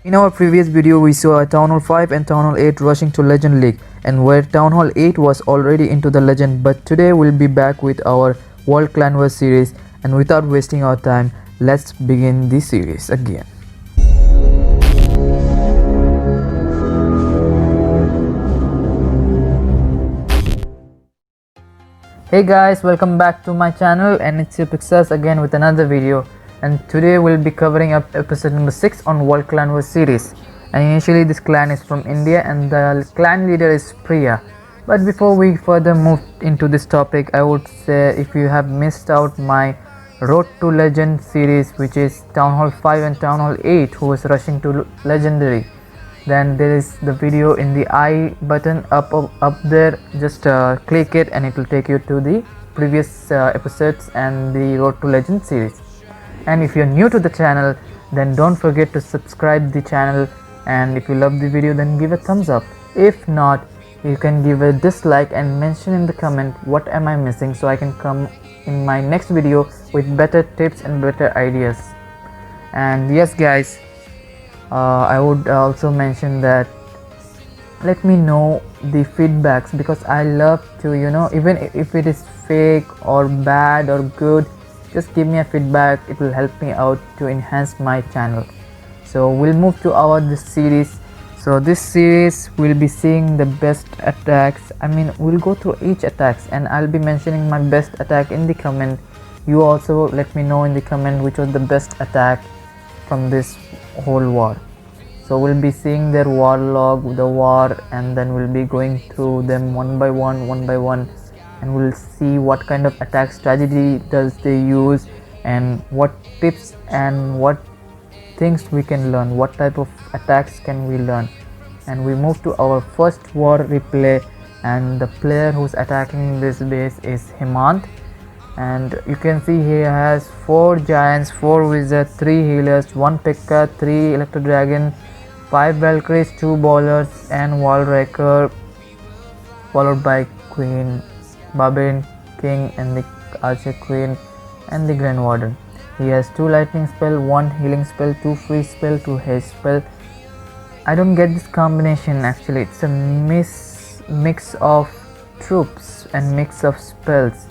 In our previous video, we saw a Town Hall 5 and Town Hall 8 rushing to Legend League, and where Town Hall 8 was already into the Legend, but today we'll be back with our World Clan Wars series, and without wasting our time, let's begin this series again. Hey guys, welcome back to my channel, and it's your Pixels again with another video. And today we'll be covering up episode number 6 on World Clan Wars series. And initially this clan is from India and the clan leader is Priya. But before we further move into this topic, I would say if you have missed out my Road to Legend series, which is Town Hall 5 and Town Hall 8 who was rushing to Legendary, then there is the video in the I button up there. Just click it and it will take you to the previous episodes and the Road to Legend series. And if you're new to the channel, then don't forget to subscribe the channel, and if you love the video, then give a thumbs up. If not, you can give a dislike and mention in the comment what am I missing, so I can come in my next video with better tips and better ideas. And yes guys, I would also mention that let me know the feedbacks, because I love to, even if it is fake or bad or good, just give me a feedback. It will help me out to enhance my channel. So we'll move to this series. So this series we'll be seeing the best attacks. We'll go through each attacks and I'll be mentioning my best attack in the comment. You also let me know in the comment which was the best attack from this whole war. So we'll be seeing their war log, the war, and then we'll be going through them one by one, and we'll see what kind of attack strategy does they use, and what tips and what things we can learn, what type of attacks can we learn. And we move to our first war replay, and the player who's attacking this base is HEMANT. And you can see he has 4 giants, 4 wizards, 3 healers, 1 P.I.K.K.A, 3 electro dragon, 5 Valkyries, 2 bowlers, and wall wrecker, followed by Queen, Barbarian King, and the Archer Queen, and the Grand Warden. He has 2 lightning spell, 1 healing spell, 2 freeze spell, 2 haste spell. I don't get this combination actually. It's a mix of troops and mix of spells,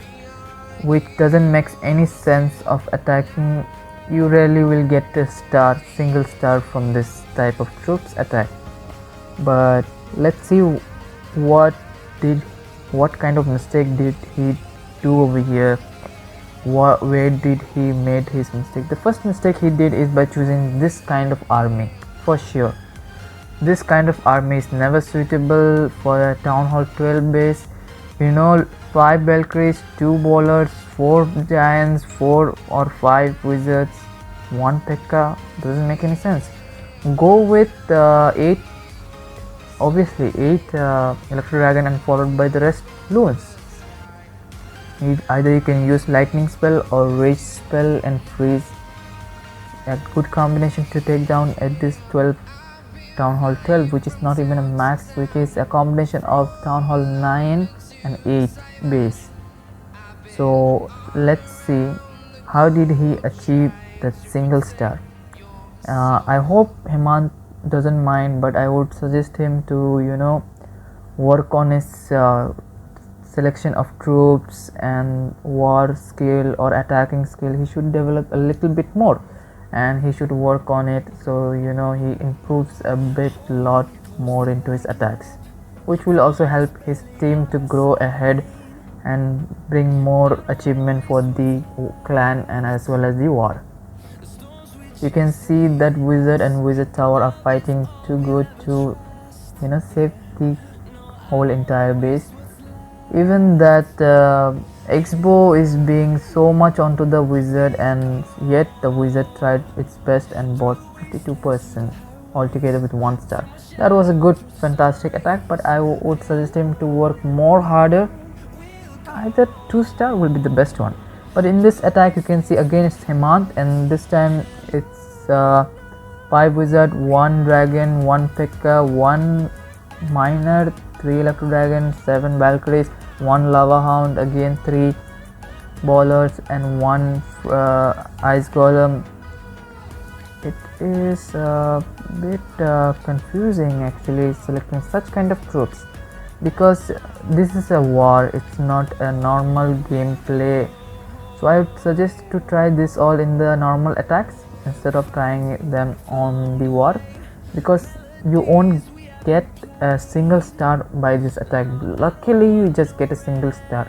which doesn't make any sense of attacking. You rarely will get a single star from this type of troops attack. But let's see what kind of mistake did he do over here. Where did he made his mistake? The first mistake he did is by choosing this kind of army. For sure, this kind of army is never suitable for a Town Hall 12 base. 5 Valkyries, 2 bowlers, 4 giants, 4 or 5 wizards, 1 P.I.K.K.A, doesn't make any sense. Go with 8, obviously 8 electro dragon, and followed by the rest loons. Either you can use lightning spell or rage spell and freeze. A good combination to take down at this Town Hall 12, which is not even a max, which is a combination of Town Hall 9 and 8 base. So let's see how did he achieve that single star. I hope HEMANT doesn't mind, but I would suggest him to work on his selection of troops and war skill or attacking skill. He should develop a little bit more, and he should work on it, so he improves a lot more into his attacks, which will also help his team to grow ahead and bring more achievement for the clan and as well as the war. You can see that wizard and wizard tower are fighting too good to save the whole entire base. Even that X-bow is being so much onto the wizard, and yet the wizard tried its best and bought 52% altogether with 1 star. That was a good, fantastic attack, but I would suggest him to work more harder. Either 2 star will be the best one. But in this attack you can see again it's HEMANT, and this time it's 5 wizard, 1 dragon, 1 P.I.K.K.A, 1 miner, 3 electro dragon, 7 Valkyries, 1 lava hound, again 3 bowlers, and 1 ice golem, it is a bit confusing actually selecting such kind of troops, because this is a war, it's not a normal gameplay. So I would suggest to try this all in the normal attacks instead of trying them on the war, because you won't get a single star by this attack. Luckily you just get a single star,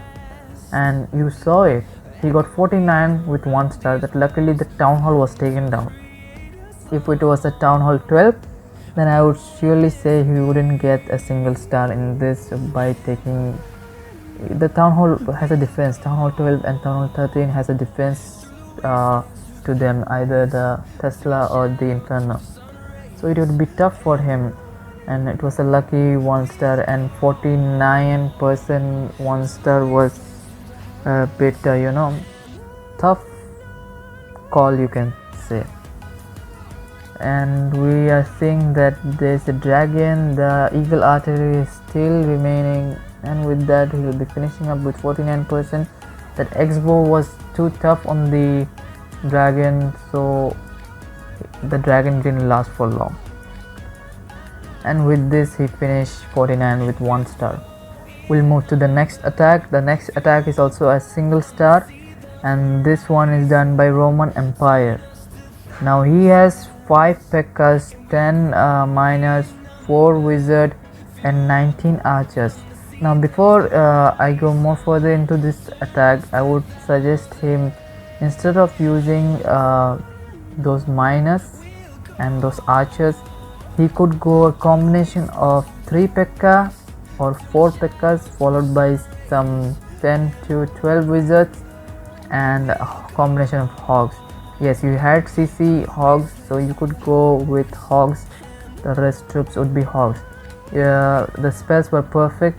and you saw it, he got 49 with 1 star. That luckily the town hall was taken down. If it was a town hall 12, then I would surely say he wouldn't get a single star in this by taking the town hall. Has a defense, town hall 12 and town hall 13 has a defense to them, either the Tesla or the Inferno, so it would be tough for him. And it was a lucky 1 star, and 49% 1 star was a bit tough call, you can say. And we are seeing that there's a dragon, the eagle artillery is still remaining, and with that he will be finishing up with 49%. That X-bow was too tough on the dragon, so the dragon didn't last for long, and with this he finished 49 with 1 star. We'll move to the next attack. The next attack is also a single star, and this one is done by Roman Empire. Now he has 5 P.E.K.K.A.s, 10 miners, 4 wizard and 19 archers. Now before I go more further into this attack, I would suggest him, instead of using those miners and those archers, he could go a combination of 3 P.E.K.K.A. or 4 P.E.K.K.A.s followed by some 10 to 12 wizards and a combination of hogs. Yes, you had CC hogs, so you could go with hogs, the rest troops would be hogs. The spells were perfect,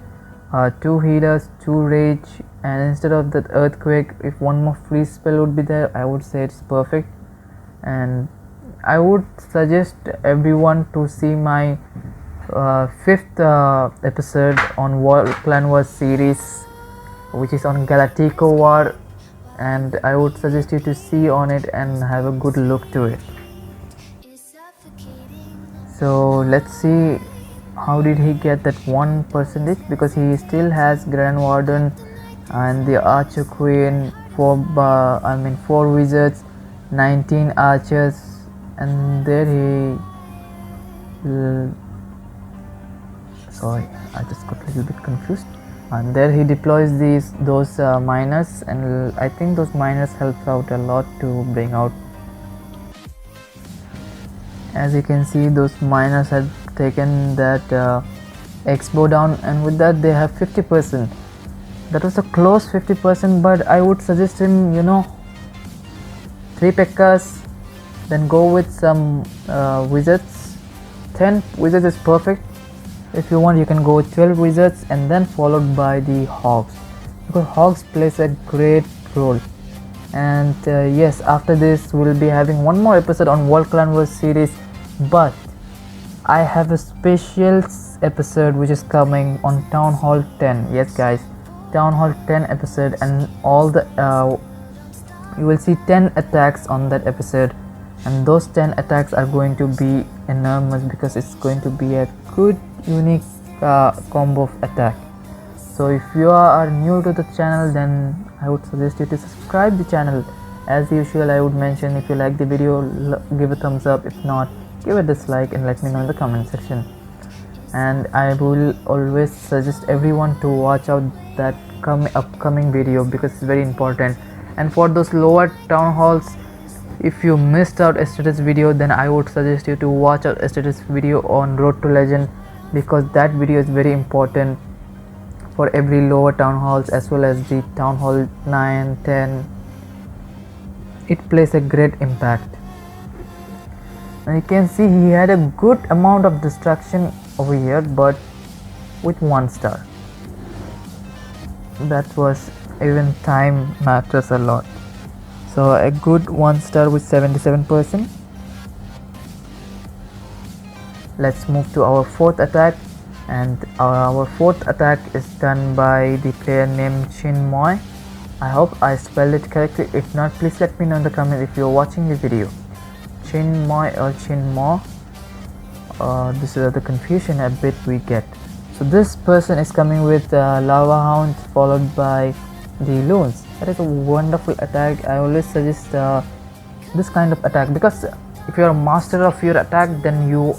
2 healers, 2 rage, and instead of that earthquake, if one more freeze spell would be there, I would say it's perfect. And I would suggest everyone to see my 5th episode on Clan Wars series, which is on Galactico War, and I would suggest you to see on it and have a good look to it. So let's see how did he get that 1%, because he still has Grand Warden and the Archer Queen, 4 wizards, 19 archers, and there he sorry, I just got a little bit confused. And there he deploys those miners, and I think those miners helps out a lot to bring out. As you can see, those miners had taken that X-bow down, and with that they have 50%. That was a close 50%, but I would suggest him 3 P.E.K.K.A.s, then go with some wizards. 10 wizards is perfect. If you want, you can go with 12 wizards and then followed by the hogs, because hogs plays a great role. And yes, after this we'll be having one more episode on World Clan Wars series, but I have a special episode which is coming on Town Hall 10. Yes guys, Town Hall 10 episode, and all the you will see 10 attacks on that episode, and those 10 attacks are going to be enormous, because it's going to be a good unique combo of attack. So if you are new to the channel, then I would suggest you to subscribe the channel. As usual, I would mention, if you like the video, give a thumbs up. If not, give a dislike and let me know in the comment section. And I will always suggest everyone to watch out that upcoming video, because it's very important. And for those lower town halls, if you missed out yesterday's video, then I would suggest you to watch out yesterday's video on Road to Legend, because that video is very important for every lower town halls as well as the town hall 9, 10. It plays a great impact. And you can see he had a good amount of destruction over here, but with 1 star. That was, even time matters a lot. So a good 1 star with 77%. Let's move to our 4th attack, and our 4th attack is done by the player named CHINMOY. I hope I spelled it correctly. If not, please let me know in the comment if you're watching the video. Chinmoy or Chinmo. This is the confusion a bit we get. So this person is coming with Lava Hound followed by the Loons. That is a wonderful attack. I always suggest this kind of attack, because if you are a master of your attack, then you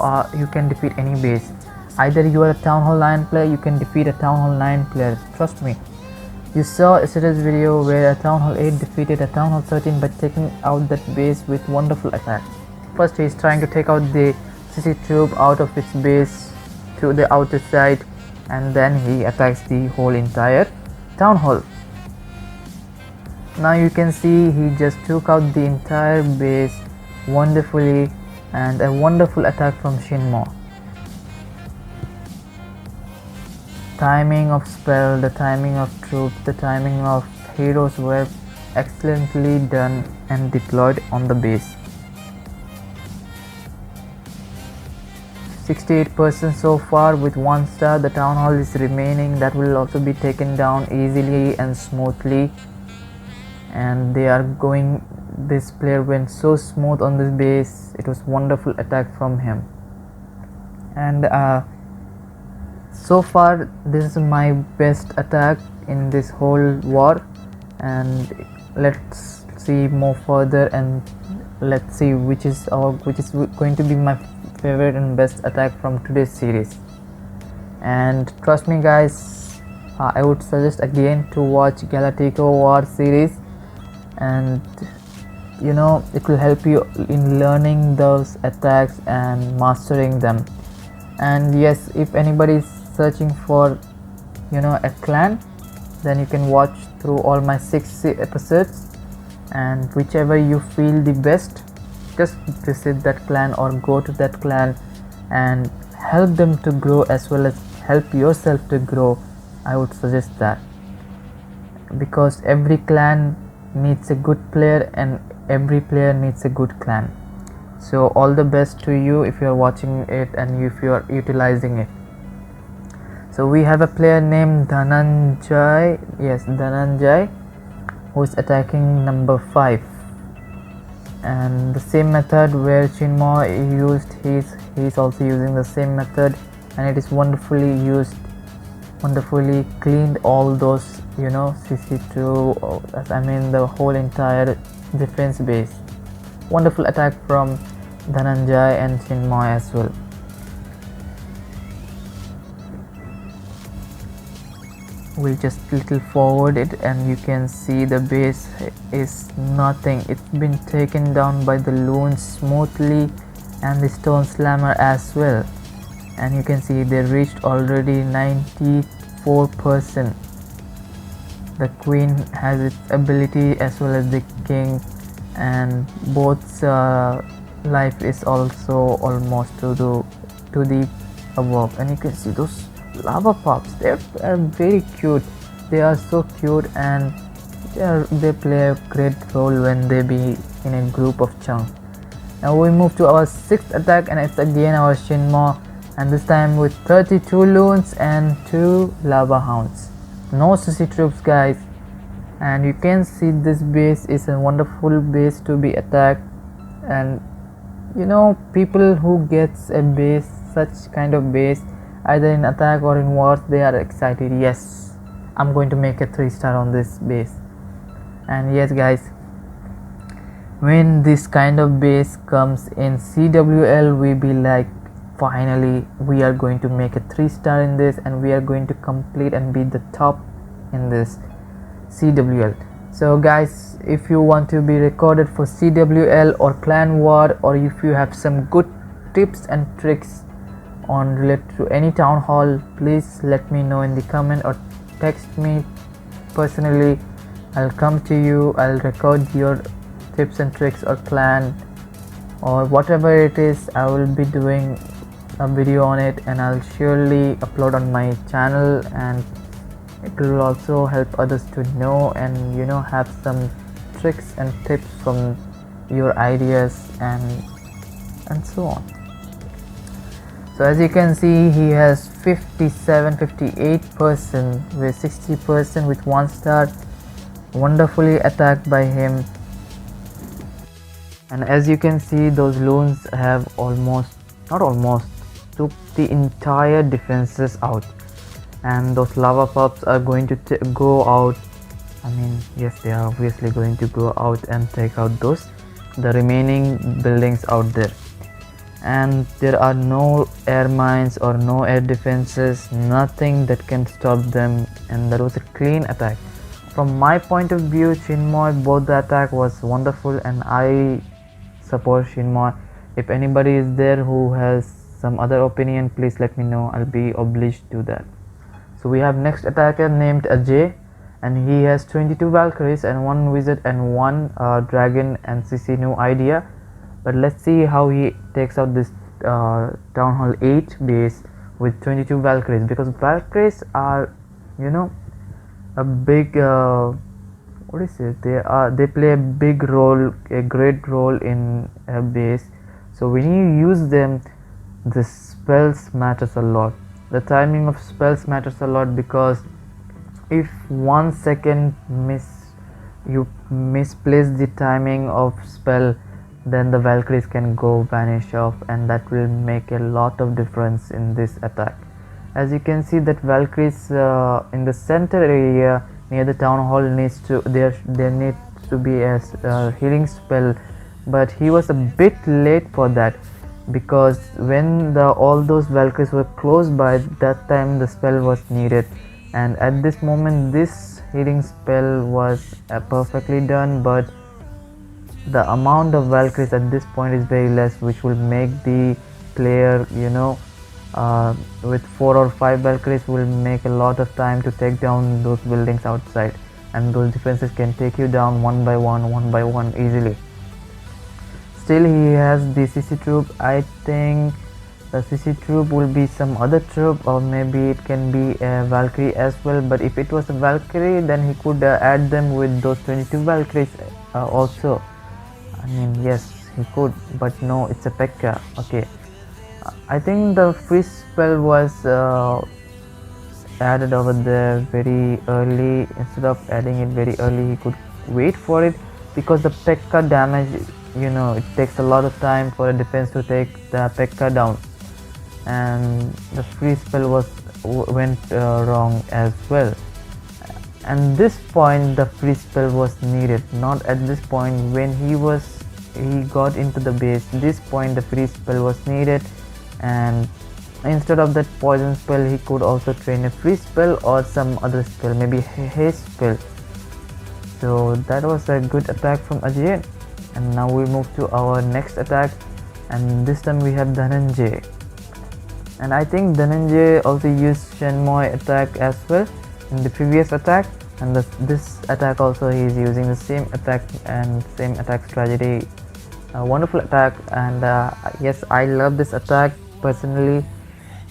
can defeat any base. Either you are a Town Hall 9 player, you can defeat a Town Hall 9 player. Trust me. You saw yesterday's video where a Town Hall 8 defeated a Town Hall 13 by taking out that base with wonderful attack. First he is trying to take out the CC troop out of its base to the outer side, and then he attacks the whole entire Town Hall. Now you can see he just took out the entire base wonderfully, and a wonderful attack from Chinmoy. Timing of spell, the timing of troops, the timing of heroes were excellently done and deployed on the base. 68% so far with 1 star. The Town Hall is remaining, that will also be taken down easily and smoothly, and they are going. This player went so smooth on this base. It was wonderful attack from him, and so far this is my best attack in this whole war. And let's see more further, and let's see which is going to be my favorite and best attack from today's series. And trust me guys, I would suggest again to watch Galactico War series, and you know, it will help you in learning those attacks and mastering them. And yes, if anybody is searching for, you know, a clan, then you can watch through all my 6 episodes, and whichever you feel the best, just visit that clan or go to that clan and help them to grow as well as help yourself to grow. I would suggest that, because every clan needs a good player and every player needs a good clan. So all the best to you if you are watching it and if you are utilizing it. So we have a player named DHANANJOY, yes, DHANANJOY, who is attacking number 5, and the same method where Chinmoy used, he's also using the same method, and it is wonderfully used, wonderfully cleaned all those, you know, CC2, I mean the whole entire defense base. Wonderful attack from DHANANJOY and Chinmoy as well. We'll just little forward it, and you can see the base is nothing. It's been taken down by the Loons smoothly, and the Stone Slammer as well. And you can see they reached already 94%. The Queen has its ability as well as the King, and both's life is also almost to the above. And you can see those lava pups, they are very cute. They are so cute, and they play a great role when they be in a group of chunks. Now we move to our 6th attack, and it's again our Chinmoy, and this time with 32 Loons and 2 Lava Hounds. No CC troops guys, and you can see this base is a wonderful base to be attacked. And you know, people who gets a base, such kind of base, either in attack or in wars, they are excited. Yes, I'm going to make a 3-star on this base. And yes guys, when this kind of base comes in CWL, we be like, finally we are going to make a 3-star in this, and we are going to complete and be the top in this CWL. So guys, if you want to be recorded for CWL or clan war, or if you have some good tips and tricks on related to any town hall, please let me know in the comment or text me personally. I'll come to you, I'll record your tips and tricks or clan or whatever it is. I will be doing a video on it, and I'll surely upload on my channel, and it will also help others to know and, you know, have some tricks and tips from your ideas and so on. So as you can see, he has 58% with 60% with 1 star. Wonderfully attacked by him. And as you can see, those loons have almost, not almost, took the entire defenses out, and those lava pups are going to go out. I mean, yes, they are obviously going to go out and take out the remaining buildings out there. And there are no air mines or no air defenses, nothing that can stop them, and that was a clean attack. From my point of view, Chinmoy, both the attack was wonderful, and I support Chinmoy. If anybody is there who has some other opinion, please let me know. I'll be obliged to that. So we have next attacker named Ajay, and he has 22 Valkyries and 1 wizard and 1 dragon and CC no idea. But let's see how he takes out this Town Hall 8 base with 22 Valkyries, because Valkyries are, you know, a big what is it? They play a big role, a great role in a base. So when you use them, the spells matters a lot. The timing of spells matters a lot, because if 1 second you misplace the timing of spell, then the Valkyries can go vanish off, and that will make a lot of difference in this attack. As you can see, that Valkyries in the center area near the town hall needs to there needs to be a healing spell, but he was a bit late for that, because when all those Valkyries were close by, that time the spell was needed, and at this moment this healing spell was perfectly done, but the amount of Valkyries at this point is very less, which will make the player, you know, with 4 or 5 Valkyries will make a lot of time to take down those buildings outside, and those defenses can take you down one by one easily. Still, he has the CC troop. I think the CC troop will be some other troop, or maybe it can be a Valkyrie as well, but if it was a Valkyrie, then he could add them with those 22 Valkyries also. I mean, yes, he could, but no, it's a P.E.K.K.A. Okay, I think the freeze spell was added over there very early. Instead of adding it very early, he could wait for it, because the P.E.K.K.A. damage, you know, it takes a lot of time for a defense to take the P.E.K.K.A. down, and the freeze spell went wrong as well. And this point the freeze spell was needed, not at this point when he got into the base. This point the freeze spell was needed, and instead of that poison spell, he could also train a freeze spell or some other spell, maybe haste spell. So that was a good attack from Ajay. And now we move to our next attack, and this time we have Dhananjay. And I think Dhananjay also used Chinmoy attack as well in the previous attack, and this attack also he is using the same attack and same attack strategy. A wonderful attack, and yes, I love this attack personally.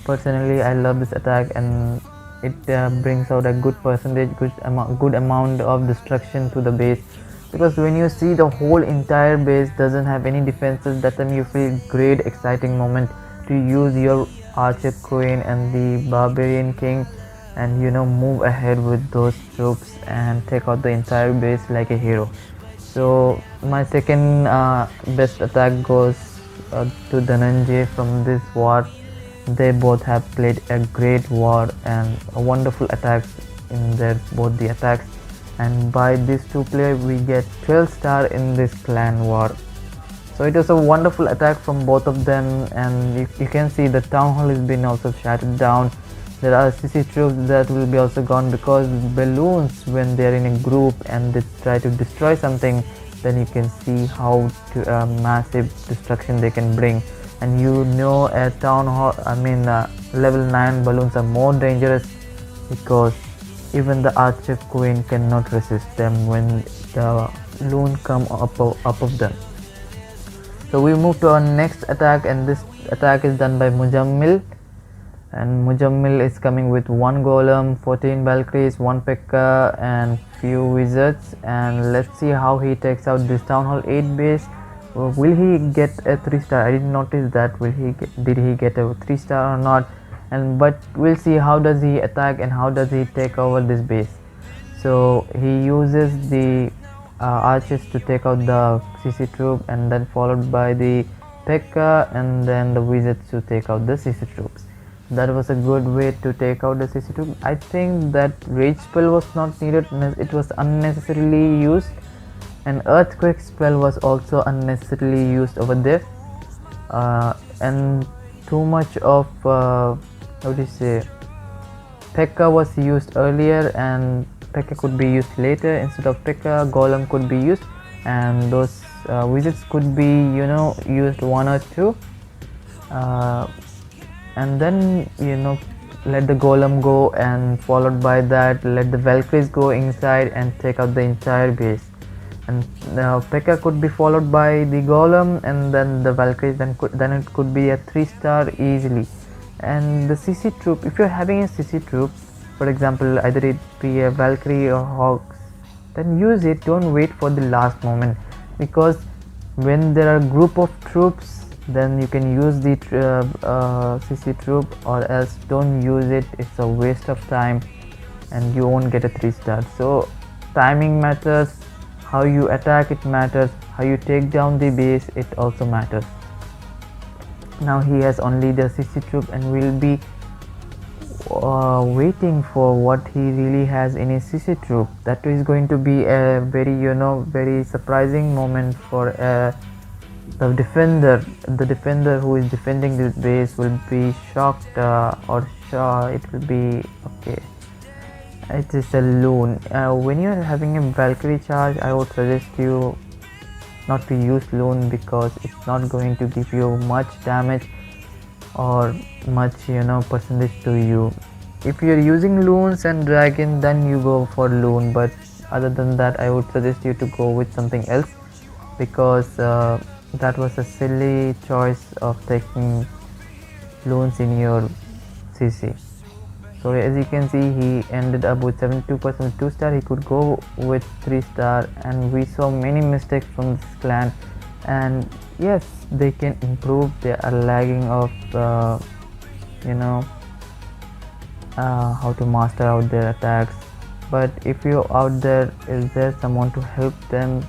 I love this attack, and it brings out a good percentage, good amount of destruction to the base, because when you see the whole entire base doesn't have any defenses, that time you feel great exciting moment to use your archer queen and the barbarian king, and you know, move ahead with those troops and take out the entire base like a hero. So my second best attack goes to Dhananjay from this war. They both have played a great war and a wonderful attacks in their both the attacks, and by these two players we get 12 star in this clan war. So it was a wonderful attack from both of them, and you can see the town hall has been also shattered down. There are CC troops that will be also gone, because balloons, when they are in a group and they try to destroy something, then you can see how massive destruction they can bring. And you know, a town hall, I mean level 9 balloons are more dangerous, because even the archer queen cannot resist them when the loon come up of them. So we move to our next attack, and this attack is done by Mujammil. And Mujammil is coming with 1 golem, 14 Valkyries, 1 P.E.K.K.A. and few wizards. And let's see how he takes out this Town Hall 8 base. Will he get a 3 star? I didn't notice that. Did he get a 3 star or not? But we'll see how does he attack and how does he take over this base. So he uses the archers to take out the CC troop, and then followed by the P.E.K.K.A. and then the wizards to take out the CC troops. That was a good way to take out the CC troop. I think that rage spell was not needed, it was unnecessarily used, and earthquake spell was also unnecessarily used over there, and too much of how do you say, P.E.K.K.A. was used earlier, and P.E.K.K.A. could be used later. Instead of P.E.K.K.A, Golem could be used, and those wizards could be, you know, used one or two, and then, you know, let the Golem go, and followed by that let the Valkyries go inside and take out the entire base. And P.E.K.K.A could be followed by the Golem, and then the Valkyries, then it could be a 3-star easily. And the CC troop, if you're having a CC troop, for example, either it be a Valkyrie or Hawks, then use it. Don't wait for the last moment, because when there are group of troops, then you can use the CC troop, or else don't use it. It's a waste of time and you won't get a 3-star. So timing matters, how you attack it matters, how you take down the base, it also matters. Now he has only the CC troop, and we'll be waiting for what he really has in his CC troop. That is going to be a very, you know, very surprising moment for the defender. The defender who is defending this base will be shocked, it will be okay. It is a loon. When you are having a Valkyrie charge, I would suggest you not to use loon, because it's not going to give you much damage or much, you know, percentage to you. If you're using loons and dragon, then you go for loon, but other than that I would suggest you to go with something else, because that was a silly choice of taking loons in your CC. So as you can see, he ended up with 72% 2-star. He could go with 3-star, and we saw many mistakes from this clan, and yes, they can improve. They are lagging of you know, how to master out their attacks. But if you're out there, is there someone to help them,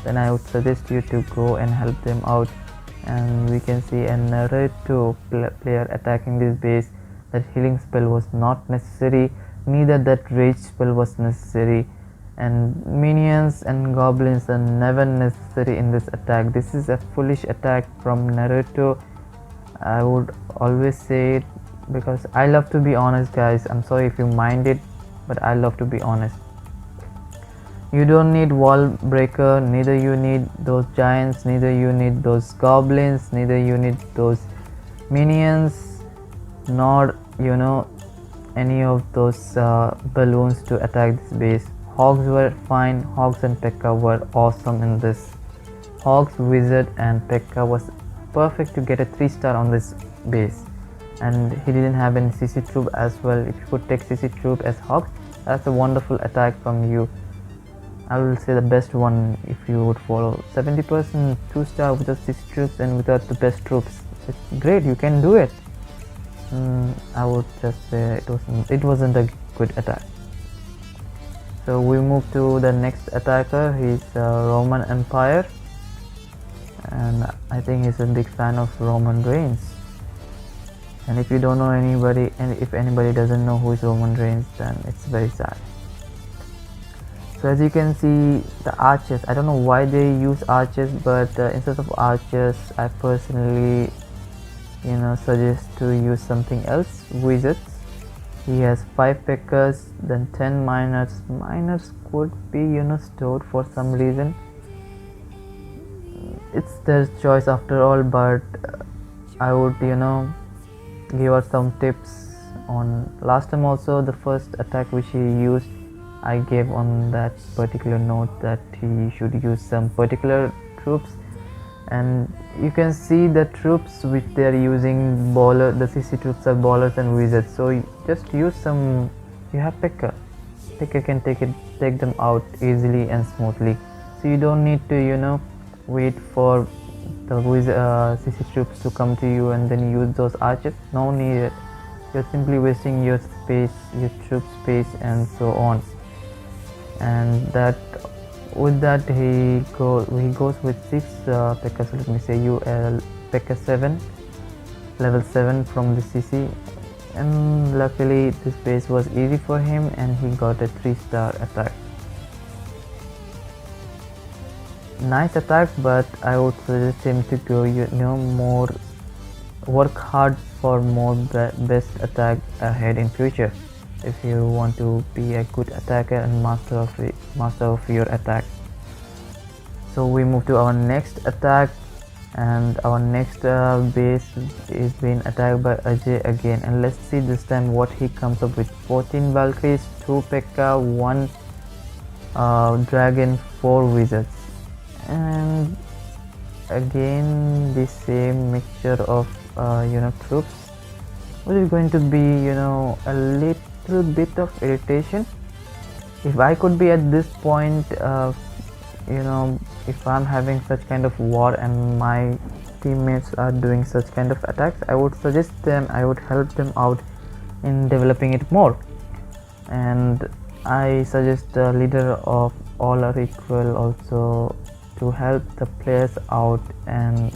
then I would suggest you to go and help them out. And we can see a NARUTO player attacking this base. That healing spell was not necessary, neither that rage spell was necessary, and minions and goblins are never necessary in this attack. This is a foolish attack from NARUTO. I would always say it, because I love to be honest, guys. I'm sorry if you mind it, but I love to be honest. You don't need wall breaker, neither you need those giants, neither you need those goblins, neither you need those minions, nor, you know, any of those balloons to attack this base. Hogs were fine. Hogs and P.E.K.K.A were awesome in this. Hogs, wizard and P.E.K.K.A was perfect to get a 3-star on this base, and he didn't have any CC troop as well. If you could take CC troop as Hogs, that's a wonderful attack from you. I will say the best one if you would follow. 70% 2-star without CC troops and without the best troops. It's great, you can do it. I would just say it wasn't a good attack. So we move to the next attacker. He's Roman Empire, and I think he's a big fan of Roman Reigns. And if you don't know anybody, and if anybody doesn't know who is Roman Reigns, then it's very sad. So as you can see, the archers, I don't know why they use archers, but instead of archers, I personally, you know, suggest to use something else. Wizards. He has 5 P.E.K.K.A s, then 10 miners. Miners could be, you know, stored for some reason. It's their choice after all, but I would, you know, give out some tips on last time also. The first attack which he used, I gave on that particular note that he should use some particular troops, and you can see the troops which they are using, the CC troops are ballers and wizards. So you just use some. You have P.E.K.K.A. P.E.K.K.A can take them out easily and smoothly. So you don't need to, you know, wait for the CC troops to come to you and then use those archers. No need. You're simply wasting your space, your troop space, and so on. And that with that he goes with 6 P.E.K.K.A. So let me say P.E.K.K.A. 7, level 7 from the CC, and luckily this base was easy for him and he got a 3-star attack. Nice attack, but I would suggest him to go more, work hard for more best attack ahead in future if you want to be a good attacker and master of your attack. So we move to our next attack, and our next base is being attacked by Ajay again, and let's see this time what he comes up with. 14 Valkyries, 2 P.E.K.K.A., 1 Dragon, 4 Wizards, and again the same mixture of troops, which is going to be a little bit of irritation. If I could be at this point, if I'm having such kind of war and my teammates are doing such kind of attacks, I would suggest them, I would help them out in developing it more. And I suggest the leader of All Are Equal also to help the players out and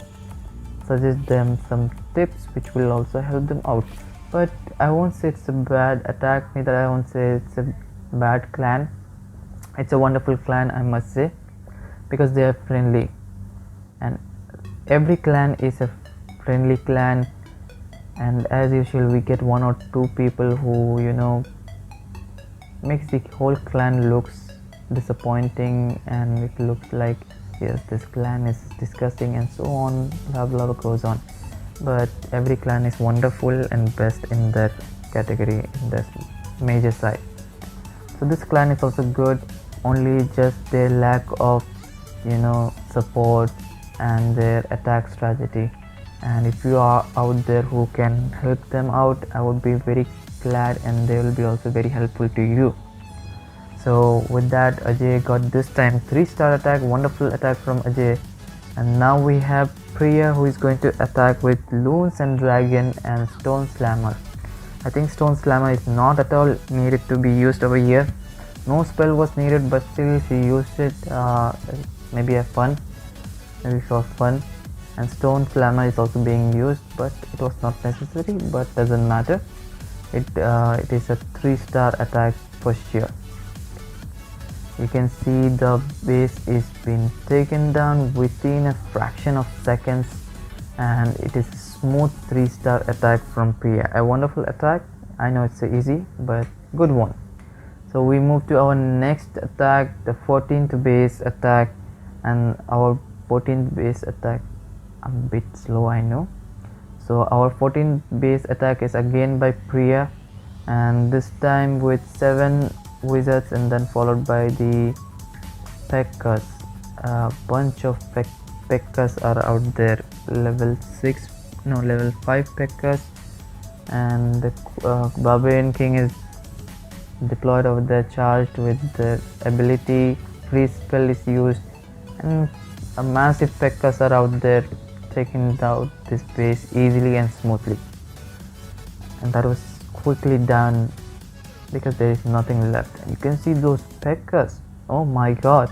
suggest them some tips which will also help them out. But I won't say it's a bad attack, neither I won't say it's a bad clan. It's a wonderful clan, I must say, because they are friendly, and every clan is a friendly clan, and as usual we get 1 or 2 people who makes the whole clan looks disappointing, and it looks like yes, this clan is disgusting and so on, blah blah blah goes on. But every clan is wonderful and best in that category, in that major side. So this clan is also good, only just their lack of support and their attack strategy. And if you are out there who can help them out, I would be very glad, and they will be also very helpful to you. So with that, Ajay got this time 3-star attack, wonderful attack from Ajay. And now we have Priya, who is going to attack with Loons and Dragon and Stone Slammer. I think Stone Slammer is not at all needed to be used over here. No spell was needed, but still she used it, maybe for fun. And Stone Slammer is also being used, but it was not necessary, but doesn't matter. It is a 3-star attack for sure. You can see the base is being taken down within a fraction of seconds, and it is a smooth 3-star attack from Priya. A wonderful attack. I know it's easy, but good one. So we move to our next attack, the 14th base attack, and our 14th base attack, I'm a bit slow, I know. So our 14th base attack is again by Priya, and this time with 7 Wizards, and then followed by the P.E.K.K.A.s. A bunch of P.E.K.K.A.s are out there, level 5 P.E.K.K.A.s, and the Barbarian King is deployed over there, charged with the ability. Freeze spell is used, and a massive P.E.K.K.A.s are out there taking out this base easily and smoothly, and that was quickly done because there is nothing left. And you can see those P.E.K.K.A.s. Oh my god,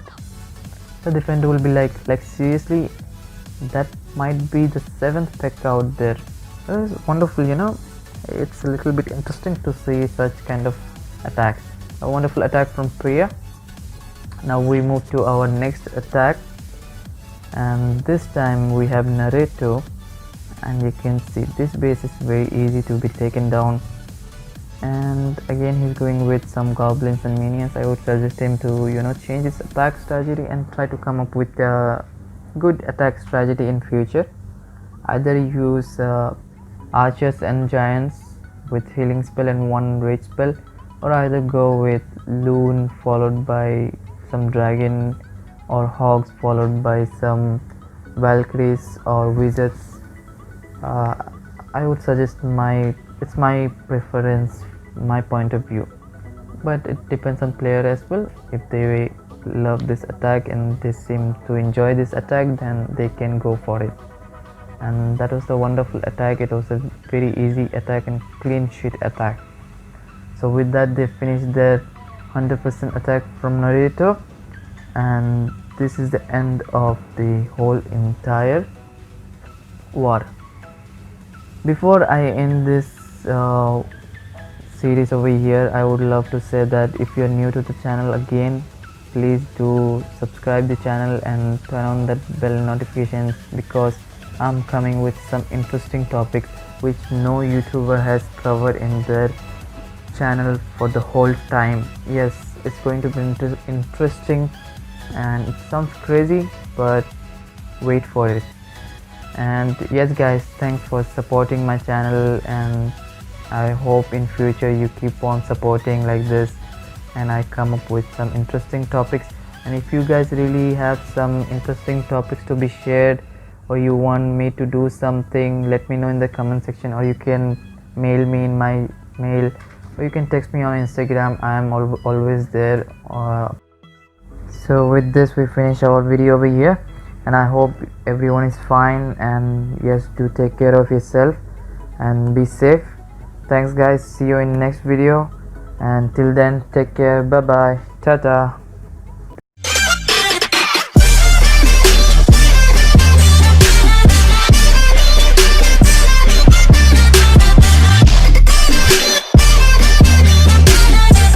the defender will be like seriously, that might be the 7th P.E.K.K.A. out there. That is wonderful, it's a little bit interesting to see such kind of attacks. A wonderful attack from Priya. Now we move to our next attack, and this time we have Naruto, and you can see this base is very easy to be taken down. And again he's going with some goblins and minions. I would suggest him to change his attack strategy and try to come up with a good attack strategy in future. Either use archers and giants with healing spell and 1 rage spell, or either go with loon followed by some dragon, or hogs followed by some valkyries or wizards. I would suggest it's my preference, my point of view, but it depends on player as well. If they love this attack and they seem to enjoy this attack, then they can go for it. And that was a wonderful attack. It was a very easy attack and clean sheet attack. So with that, they finished their 100% attack from Naruto. and this is the end of the whole entire war. Before I end this series over here, I would love to say that if you're new to the channel again, please do subscribe the channel and turn on that bell notifications, because I'm coming with some interesting topics which no YouTuber has covered in their channel for the whole time. Yes, it's going to be interesting, and it sounds crazy, but wait for it. And yes guys, thanks for supporting my channel, and I hope in future you keep on supporting like this and I come up with some interesting topics. And if you guys really have some interesting topics to be shared, or you want me to do something, let me know in the comment section, or you can mail me in my mail, or you can text me on Instagram. I am always there. So with this we finish our video over here, and I hope everyone is fine, and yes, do take care of yourself and be safe. Thanks guys, see you in next video, and till then take care, bye bye, tata.